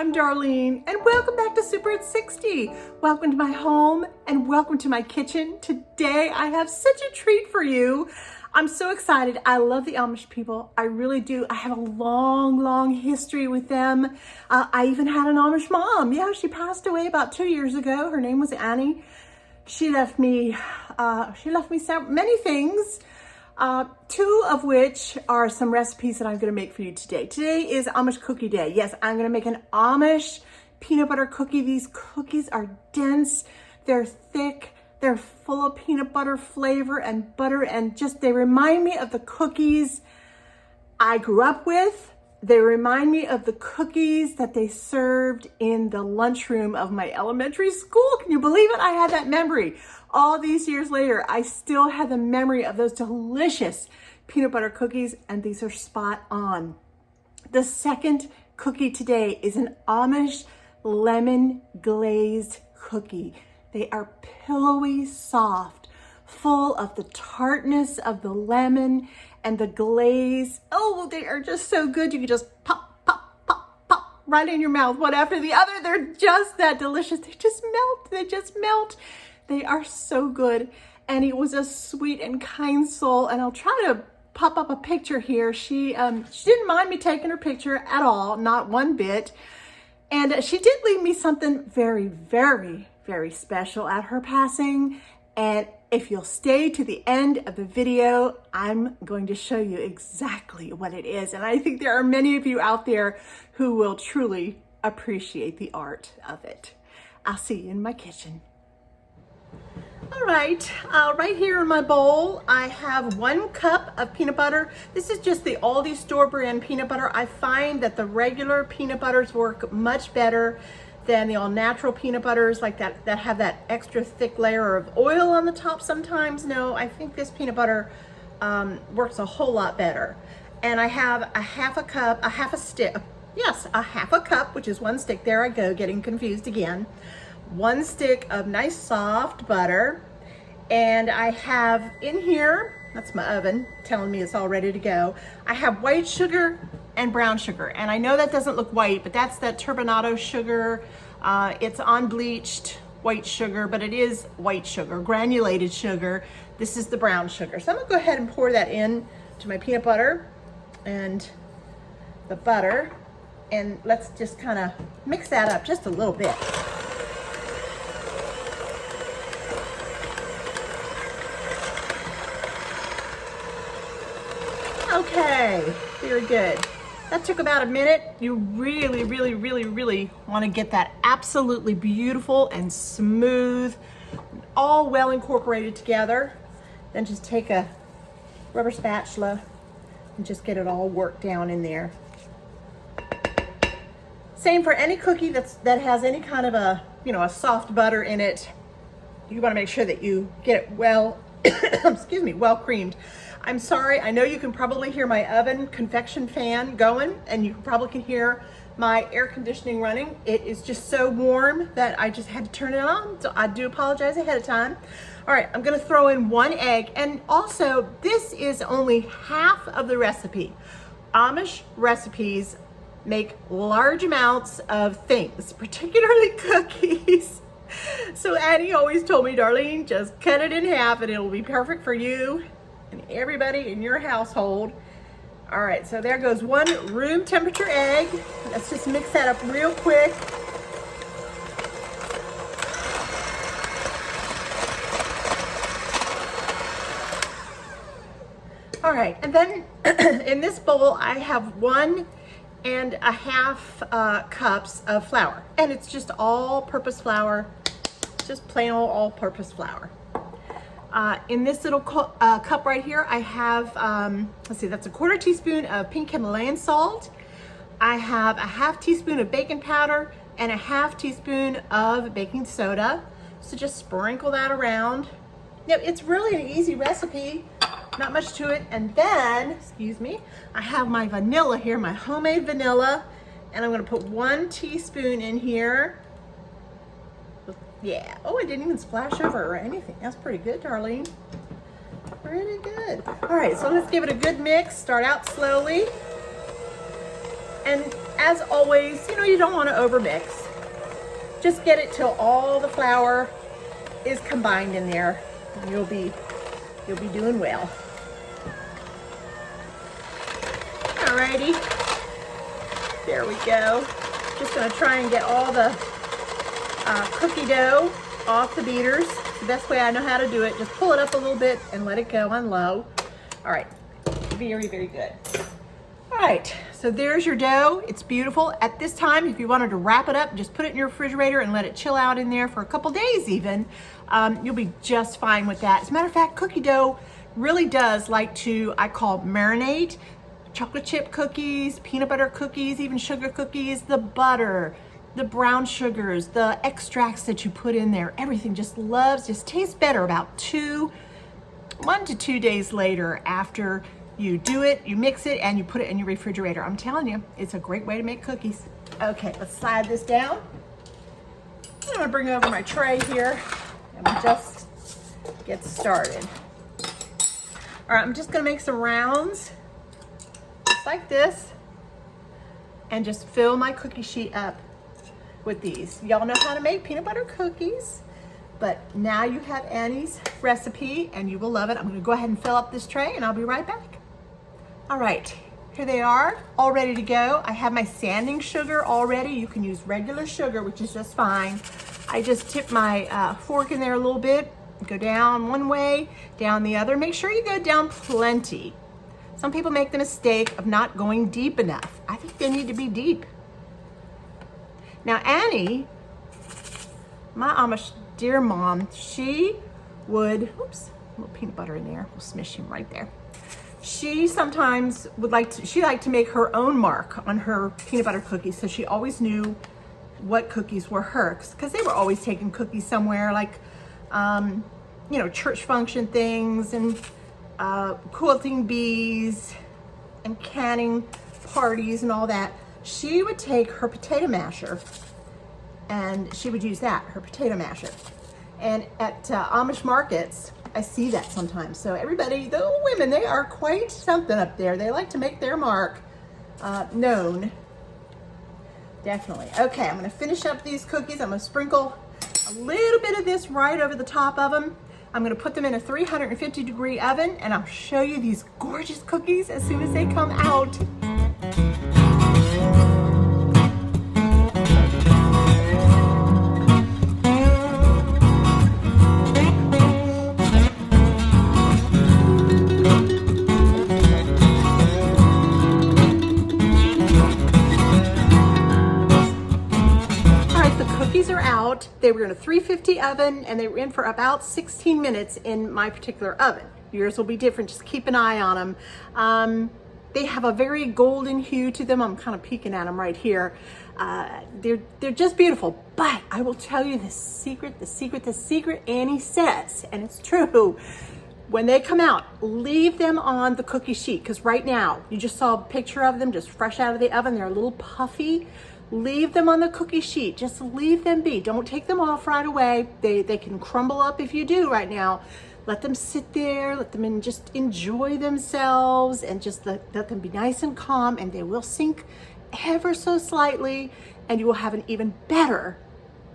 I'm Darlene, and welcome back to Super at 60. Welcome to my home, and welcome to my kitchen. Today, I have such a treat for you. I'm so excited. I love the Amish people. I really do. I have a long history with them. I even had an Amish mom. Yeah, she passed away about 2 years ago. Her name was Annie. She left me many things. Two of which are some recipes that I'm going to make for you today. Today is Amish Cookie Day. Yes, I'm going to make an Amish peanut butter cookie. These cookies are dense, they're thick, they're full of peanut butter flavor and butter, and they remind me of the cookies I grew up with. They remind me of the cookies that they served in the lunchroom of my elementary school. Can you believe it? I had that memory. All these years later, I still have the memory of those delicious peanut butter cookies, and these are spot on. The second cookie today is an Amish Lemon Glazed Cookie. They are pillowy soft, full of the tartness of the lemon and the glaze. Oh, they are just so good. You can just pop right in your mouth, one after the other. They're just that delicious. They just melt. They are so good. And it was a sweet and kind soul. And I'll try to pop up a picture here. She didn't mind me taking her picture at all, not one bit. And she did leave me something very special at her passing. And if you'll stay to the end of the video, I'm going to show you exactly what it is. And I think there are many of you out there who will truly appreciate the art of it. I'll see you in my kitchen. All right, right here in my bowl, I have 1 cup of peanut butter. This is just the Aldi store brand peanut butter. I find that the regular peanut butters work much better than the all natural peanut butters like that have that extra thick layer of oil on the top sometimes. No, I think this peanut butter works a whole lot better. And I have a half a cup, a half a cup, which is 1 stick. There I go, getting confused again. 1 stick of nice soft butter. And I have in here, that's my oven telling me it's all ready to go. I have white sugar and brown sugar. And I know that doesn't look white, but that's that turbinado sugar. It's unbleached white sugar, but it is white sugar, granulated sugar. This is the brown sugar. So I'm gonna go ahead and pour that in to my peanut butter and the butter. And let's just kind of mix that up just a little bit. Okay, very good. That took about a minute. You really want to get that absolutely beautiful and smooth, all well incorporated together. Then just take a rubber spatula and just get it all worked down in there. Same for any cookie that has any kind of a soft butter in it. You want to make sure that you get it well, well creamed. I'm sorry, I know you can probably hear my oven convection fan going, and you probably can hear my air conditioning running. It is just so warm that I just had to turn it on, so I do apologize ahead of time. All right, I'm gonna throw in 1 egg, and also this is only half of the recipe. Amish recipes make large amounts of things, particularly cookies. So Annie always told me, Darlene, just cut it in half and it'll be perfect for you and everybody in your household. All right, so there goes 1 room temperature egg. Let's just mix that up real quick. All right, and then in this bowl, I have 1 1/2 cups of flour, and it's just all-purpose flour, just plain old all-purpose flour. In this little cup right here, I have, let's see, that's a 1/4 teaspoon of pink Himalayan salt. I have a 1/2 teaspoon of baking powder and a 1/2 teaspoon of baking soda. So just sprinkle that around. Now, it's really an easy recipe, not much to it. And then, excuse me, I have my vanilla here, my homemade vanilla, and I'm gonna put 1 teaspoon in here. Yeah, oh, it didn't even splash over or anything. That's pretty good, Darlene. Pretty good. All right, so let's give it a good mix. Start out slowly. And as always, you know, you don't want to overmix. Just get it till all the flour is combined in there. And you'll be doing well. Alrighty, there we go. Just gonna try and get all the cookie dough off the beaters. The best way I know how to do it, just pull it up a little bit and let it go on low. All right, very, very good. All right, so there's your dough. It's beautiful. At this time, if you wanted to wrap it up, just put it in your refrigerator and let it chill out in there for a couple days even. You'll be just fine with that. As a matter of fact, cookie dough really does like to, I call marinate. Chocolate chip cookies, peanut butter cookies, even sugar cookies, the butter, the brown sugars, the extracts that you put in there, everything just tastes better about 1 to 2 days later after you do it, you mix it, and you put it in your refrigerator. I'm telling you, it's a great way to make cookies. Okay, let's slide this down. I'm gonna bring over my tray here and we'll just get started. All right, I'm just gonna make some rounds like this and just fill my cookie sheet up with these. Y'all know how to make peanut butter cookies, but now you have Annie's recipe and you will love it. I'm gonna go ahead and fill up this tray and I'll be right back. All right, here they are, all ready to go. I have my sanding sugar all ready. You can use regular sugar, which is just fine. I just tip my fork in there a little bit, go down one way, down the other. Make sure you go down plenty. Some people make the mistake of not going deep enough. I think they need to be deep. Now Annie, my Amish dear mom, she would, oops, a little peanut butter in there, we'll smish him right there. She sometimes she liked to make her own mark on her peanut butter cookies, so she always knew what cookies were hers, because they were always taking cookies somewhere, like, you know, church function things, and quilting bees and canning parties and all that. She would take her potato masher and she would use that, her potato masher. And at Amish markets, I see that sometimes. So everybody, the women, they are quite something up there. They like to make their mark known. Definitely. Okay, I'm gonna finish up these cookies. I'm gonna sprinkle a little bit of this right over the top of them. I'm gonna put them in a 350-degree oven and I'll show you these gorgeous cookies as soon as they come out. Are out. They were in a 350 oven and they were in for about 16 minutes in my particular oven. Yours will be different, just keep an eye on them. They have a very golden hue to them. I'm kind of peeking at them right here. They're just beautiful, but I will tell you the secret Annie says, and it's true. When they come out, leave them on the cookie sheet, because right now, you just saw a picture of them just fresh out of the oven. They're a little puffy. Leave them on the cookie sheet. Just leave them be. Don't take them off right away. They can crumble up if you do right now. Let them sit there. Let them just enjoy themselves and just let them be nice and calm, and they will sink ever so slightly, and you will have an even better,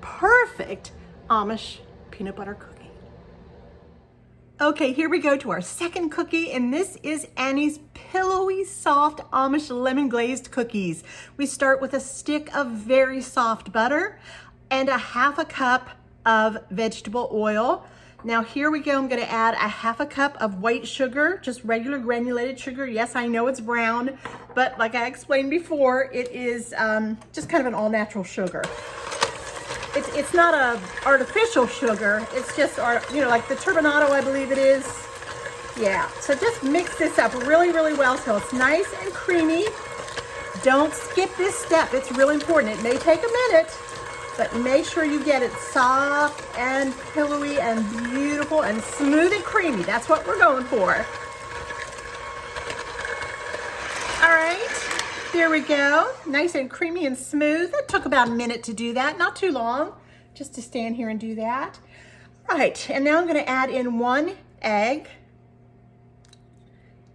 perfect Amish peanut butter cookie. Okay, here we go to our second cookie, and this is Annie's pillowy, soft Amish Lemon Glazed Cookies. We start with a stick of very soft butter and a half a cup of vegetable oil. Now here we go, I'm gonna add a half a cup of white sugar, just regular granulated sugar. Yes, I know it's brown, but like I explained before, it is just kind of an all-natural sugar. It's not a artificial sugar. It's just, you know, like the turbinado, I believe it is. Yeah, so just mix this up really, really well so it's nice and creamy. Don't skip this step. It's really important. It may take a minute, but make sure you get it soft and pillowy and beautiful and smooth and creamy. That's what we're going for. All right. There we go, nice and creamy and smooth. It took about a minute to do that, not too long, just to stand here and do that. All right, and now I'm gonna add in 1 egg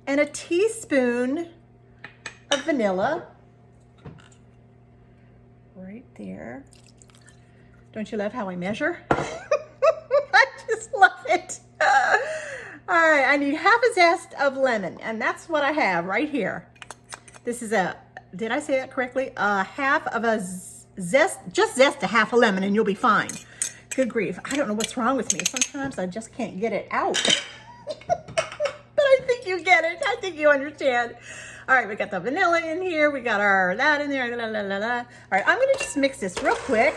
and a teaspoon of vanilla. right there. Don't you love how I measure? I just love it. All right, I need half a zest of lemon, and that's what I have right here. This is did I say that correctly? Half of a zest, just zest a half a lemon and you'll be fine. Good grief, I don't know what's wrong with me. Sometimes I just can't get it out. But I think you get it. I think you understand. All right, we got the vanilla in here. We got our that in there. La, la, la, la. All right, I'm gonna just mix this real quick.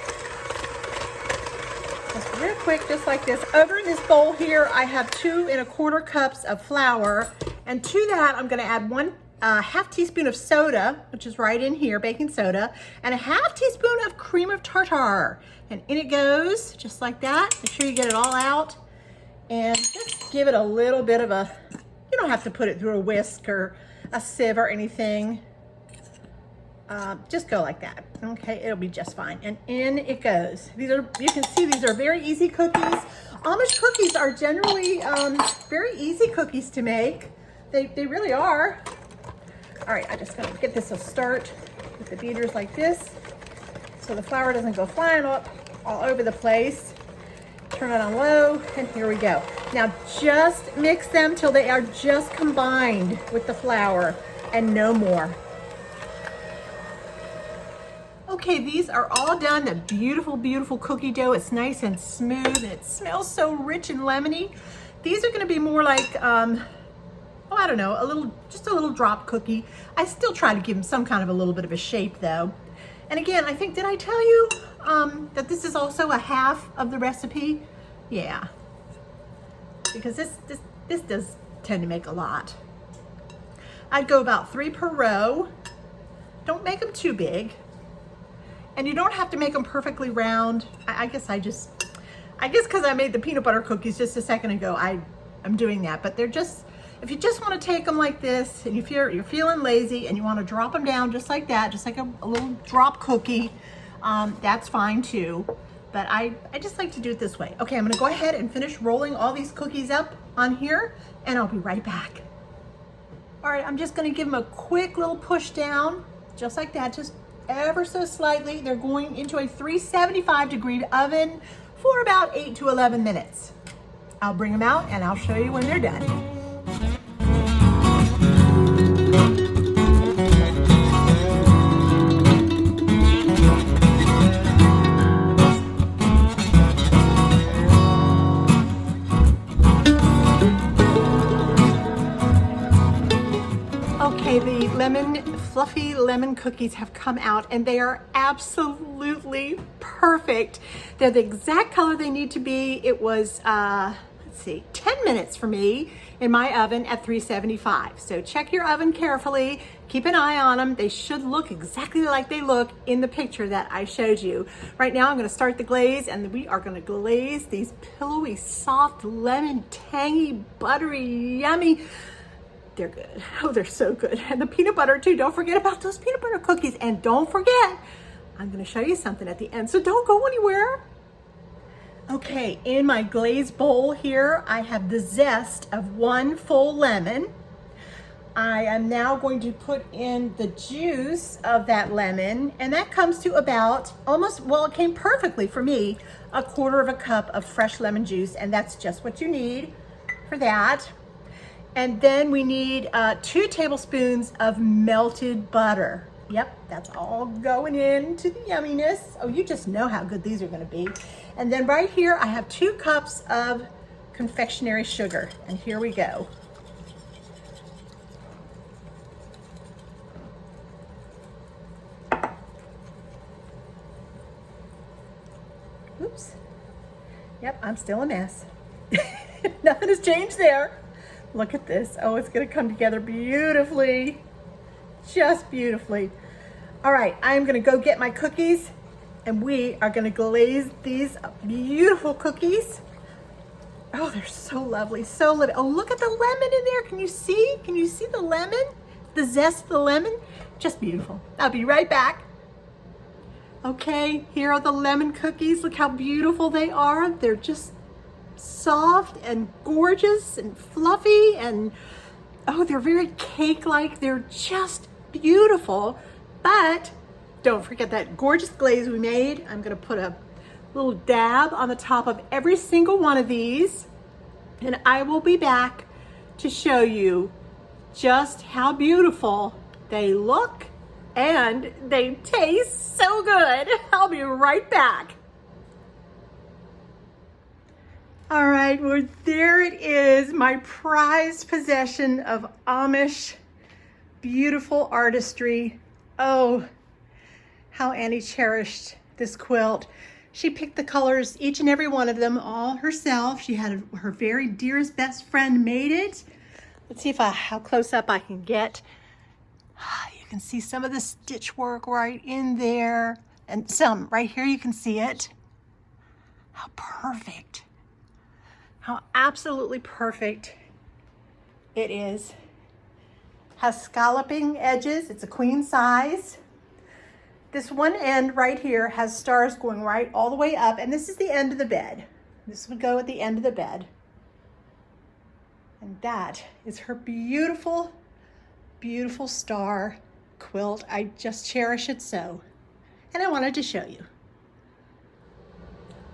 Just real quick, just like this. Over in this bowl here, I have 2 1/4 cups of flour. And to that, I'm gonna add 1 half teaspoon of soda, which is right in here, baking soda, and a half teaspoon of cream of tartar. And in it goes, just like that. Make sure you get it all out. And just give it a little bit of a, you don't have to put it through a whisk or a sieve or anything. Just go like that. Okay, it'll be just fine. And in it goes. These are, you can see these are very easy cookies. Amish cookies are generally very easy cookies to make. They really are. All right, I'm just gonna get this a start with the beaters like this so the flour doesn't go flying up all over the place. Turn it on low, and here we go. Now just mix them till they are just combined with the flour and no more. Okay, these are all done. The beautiful, beautiful cookie dough. It's nice and smooth, and it smells so rich and lemony. These are gonna be more like, oh, I don't know, just a little drop cookie. I still try to give them some kind of a little bit of a shape though. And again, I think, did I tell you that this is also a half of the recipe? Yeah, because this does tend to make a lot. I'd go about 3 per row. Don't make them too big. And you don't have to make them perfectly round. I guess because I made the peanut butter cookies just a second ago, I'm doing that. But they're just, if you just want to take them like this, and you're feeling lazy and you want to drop them down just like that, just like a little drop cookie, that's fine too. But I just like to do it this way. Okay, I'm gonna go ahead and finish rolling all these cookies up on here, and I'll be right back. All right, I'm just gonna give them a quick little push down, just like that, just ever so slightly. They're going into a 375-degree oven for about 8 to 11 minutes. I'll bring them out and I'll show you when they're done. Okay, the fluffy lemon cookies have come out, and they are absolutely perfect. They're the exact color they need to be. It was, let's see, 10 minutes for me in my oven at 375. So check your oven carefully, keep an eye on them. They should look exactly like they look in the picture that I showed you. Right now I'm gonna start the glaze, and we are gonna glaze these pillowy, soft, lemon, tangy, buttery, yummy. They're good. Oh, they're so good. And the peanut butter too. Don't forget about those peanut butter cookies. And don't forget, I'm gonna show you something at the end, so don't go anywhere. Okay, in my glaze bowl here, I have the zest of 1 full lemon. I am now going to put in the juice of that lemon, and that comes to about almost, well, it came perfectly for me, 1/4 cup of fresh lemon juice, and that's just what you need for that. And then we need 2 tablespoons of melted butter. Yep, that's all going into the yumminess. Oh, you just know how good these are gonna be. And then right here, I have 2 cups of confectionery sugar. And here we go. Oops. Yep, I'm still a mess. Nothing has changed there. Look at this. Oh, it's gonna come together beautifully. Just beautifully. All right, I'm gonna go get my cookies, and we are gonna glaze these beautiful cookies. Oh, they're so lovely, so lovely. Oh, look at the lemon in there. Can you see? Can you see the lemon? The zest of the lemon? Just beautiful. I'll be right back. Okay, here are the lemon cookies. Look how beautiful they are. They're just soft and gorgeous and fluffy, and oh, they're very cake-like. They're just beautiful. But don't forget that gorgeous glaze we made. I'm gonna put a little dab on the top of every single one of these, and I will be back to show you just how beautiful they look and they taste so good. I'll be right back. All right, well, there it is, my prized possession of Amish beautiful artistry. Oh, how Annie cherished this quilt. She picked the colors, each and every one of them, all herself. She had her very dearest best friend made it. Let's see how close up I can get. You can see some of the stitch work right in there, and some right here, you can see it. How perfect. How absolutely perfect it is. Has scalloping edges. It's a queen size. This one end right here has stars going right all the way up, and this is the end of the bed. This would go at the end of the bed. And that is her beautiful, beautiful star quilt. I just cherish it so. And I wanted to show you.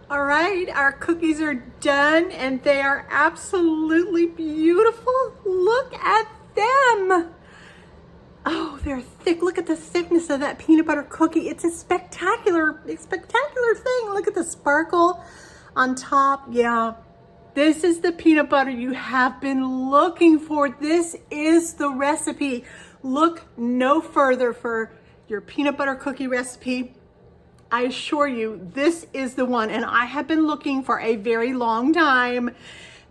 All right, our cookies are done and they are absolutely beautiful. Look at them. Oh, they're thick. Look at the thickness of that peanut butter cookie. It's a spectacular thing. Look at the sparkle on top. Yeah, this is the peanut butter you have been looking for. This is the recipe. Look no further for your peanut butter cookie recipe. I assure you, this is the one, and I have been looking for a very long time.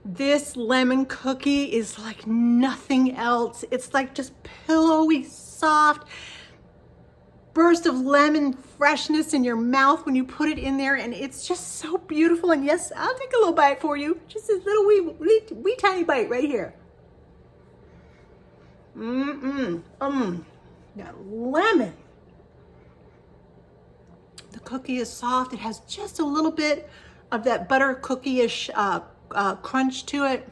This lemon cookie is like nothing else. It's like just pillowy, soft, burst of lemon freshness in your mouth when you put it in there, and it's just so beautiful. And yes, I'll take a little bite for you. Just a little wee tiny bite right here. That lemon. The cookie is soft. It has just a little bit of that butter cookie-ish crunch to it,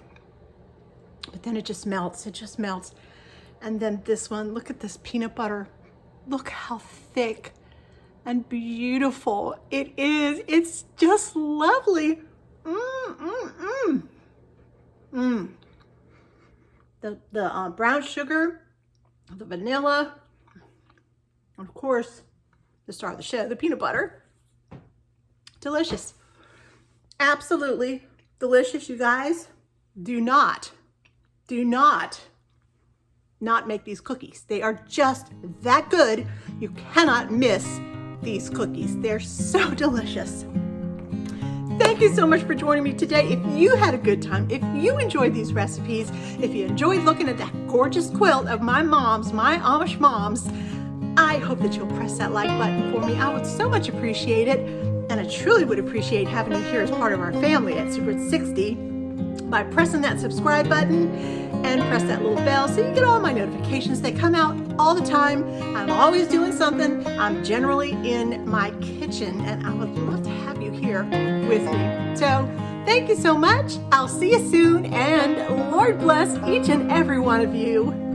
but then it just melts. It just melts. And then this one, look at this peanut butter. Look how thick and beautiful it is. It's just lovely. The brown sugar, the vanilla, and of course, the star of the show, the peanut butter. Delicious. Absolutely delicious, you guys. Do not make these cookies. They are just that good. You cannot miss these cookies. They're so delicious. Thank you so much for joining me today. If you had a good time, if you enjoyed these recipes, if you enjoyed looking at that gorgeous quilt of my mom's, my Amish mom's, I hope that you'll press that like button for me. I would so much appreciate it. And I truly would appreciate having you here as part of our family at Super 60 by pressing that subscribe button and press that little bell so you get all my notifications. They come out all the time. I'm always doing something. I'm generally in my kitchen, and I would love to have you here with me. So thank you so much. I'll see you soon, and Lord bless each and every one of you.